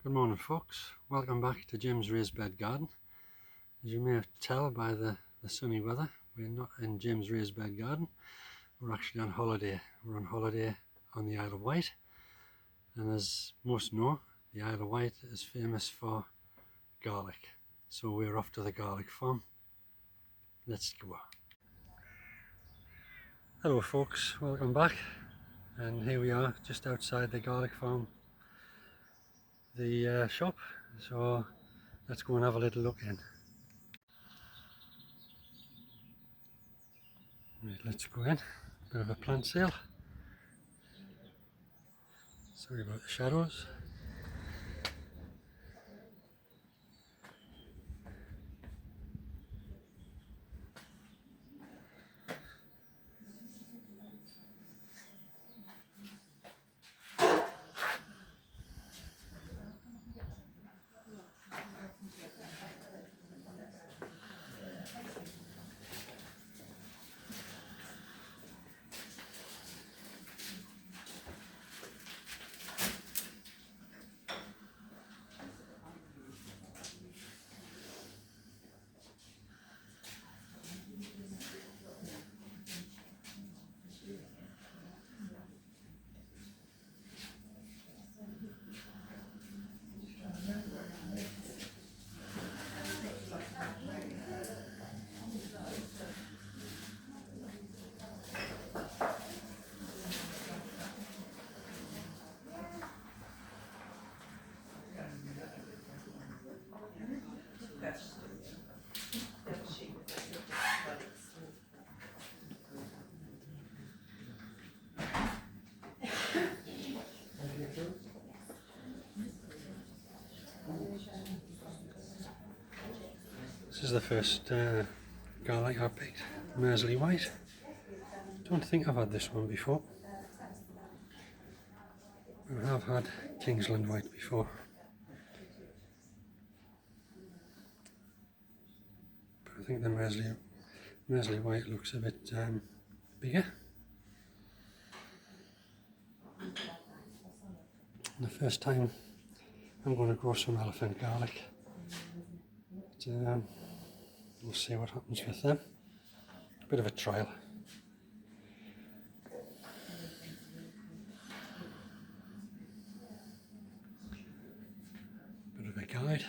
Good morning folks, welcome back to Jim's Raised Bed Garden. As you may have tell by the sunny weather, we're not in Jim's Raised Bed Garden, we're actually on holiday. We're on holiday on the Isle of Wight, and as most know, the Isle of Wight is famous for garlic, so we're off to the garlic farm. Let's go. Hello folks, welcome back, and here we are just outside the garlic farm, the shop, so let's go and have a little look in. Right, let's go in. Bit of a plant sale. Sorry about the shadows. This is the first garlic I picked, Isle of Wight. Don't think I've had this one before. I have had Kingsland White before. But I think the Isle of Wight looks a bit bigger. And the first time I'm going to grow some elephant garlic. But, we'll see what happens with them. A bit of a trial. Bit of a guide.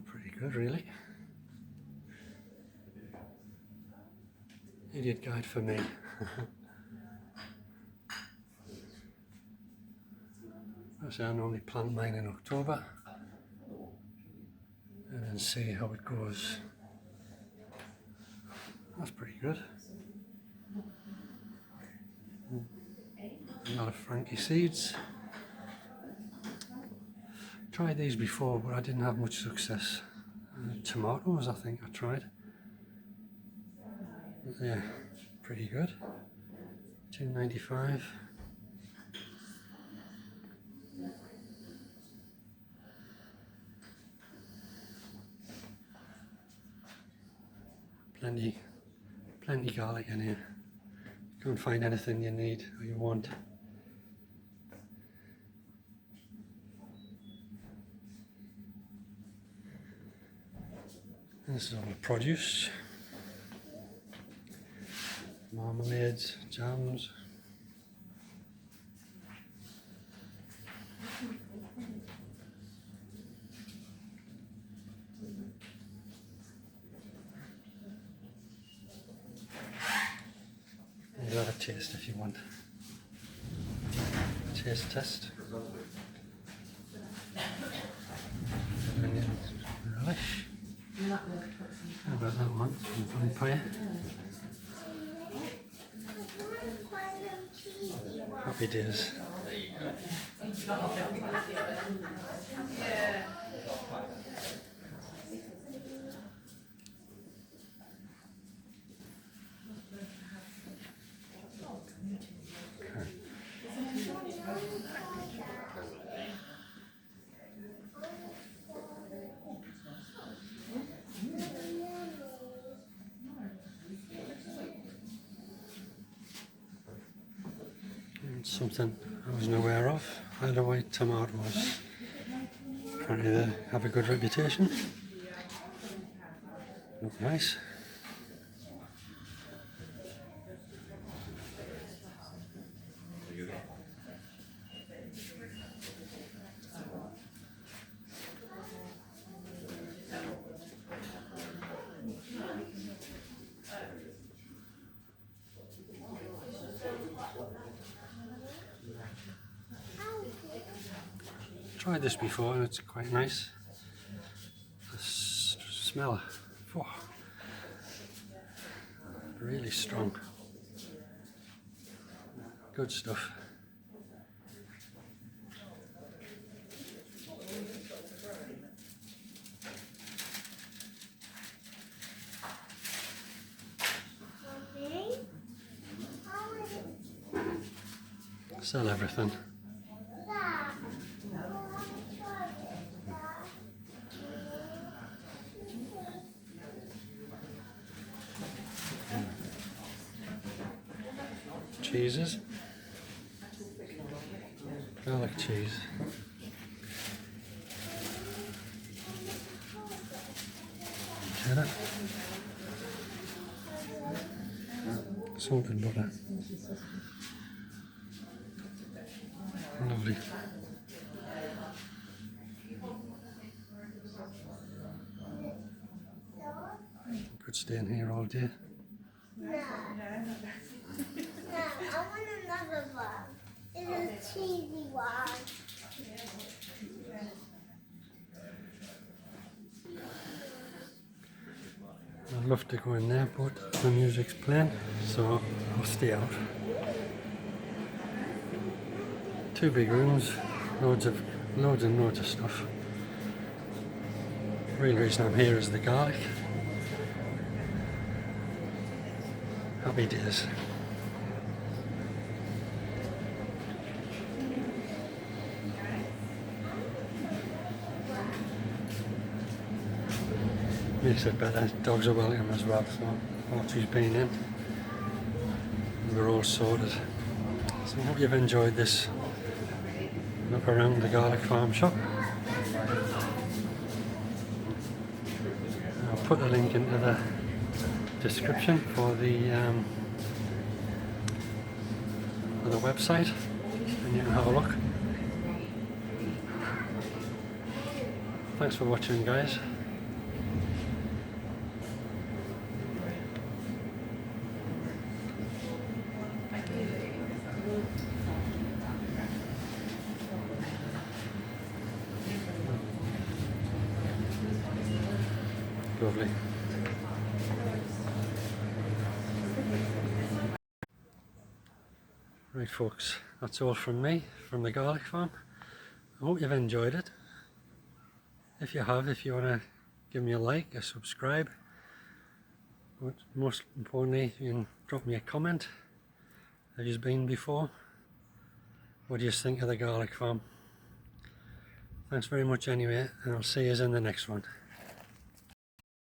Pretty good really. Idiot guide for me. I normally plant mine in October and then see how it goes. That's pretty good. A lot of Frankie seeds. Tried these before, but I didn't have much success. Tomatoes, I think I tried. But yeah, pretty good. $2.95. Plenty garlic in here. Can't find anything you need or you want. This is all the produce. Marmalades, jams. You have a taste if you want. Taste test. Onion relish. How about that one? Vampire. Happy days. Something I wasn't aware of. Isle of Wight tomatoes. Apparently they have a good reputation. Look nice. Tried this before and it's quite nice. The smell, oh, really strong. Good stuff. Sell everything. Cheeses. Garlic cheese. Cheddar. Salted butter. Lovely. Could stay in here all day. No. No, I want another one. It's a cheesy one. I'd love to go in there, but the music's playing, so I'll stay out. 2 big rooms, loads and loads of stuff. The real reason I'm here is the garlic. Happy days. Makes it better. Dogs are welcome as well, so Archie's been in. We're all sorted. So I hope you've enjoyed this look around the garlic farm shop. I'll put a link into the description for the website, and you can have a look. Thanks for watching, guys. Lovely. Right folks, that's all from me, from the garlic farm. I hope you've enjoyed it. If you have, if you want to give me a like, a subscribe, but most importantly, you can drop me a comment. Have you been before? What do you think of the garlic farm? Thanks very much anyway, and I'll see you in the next one.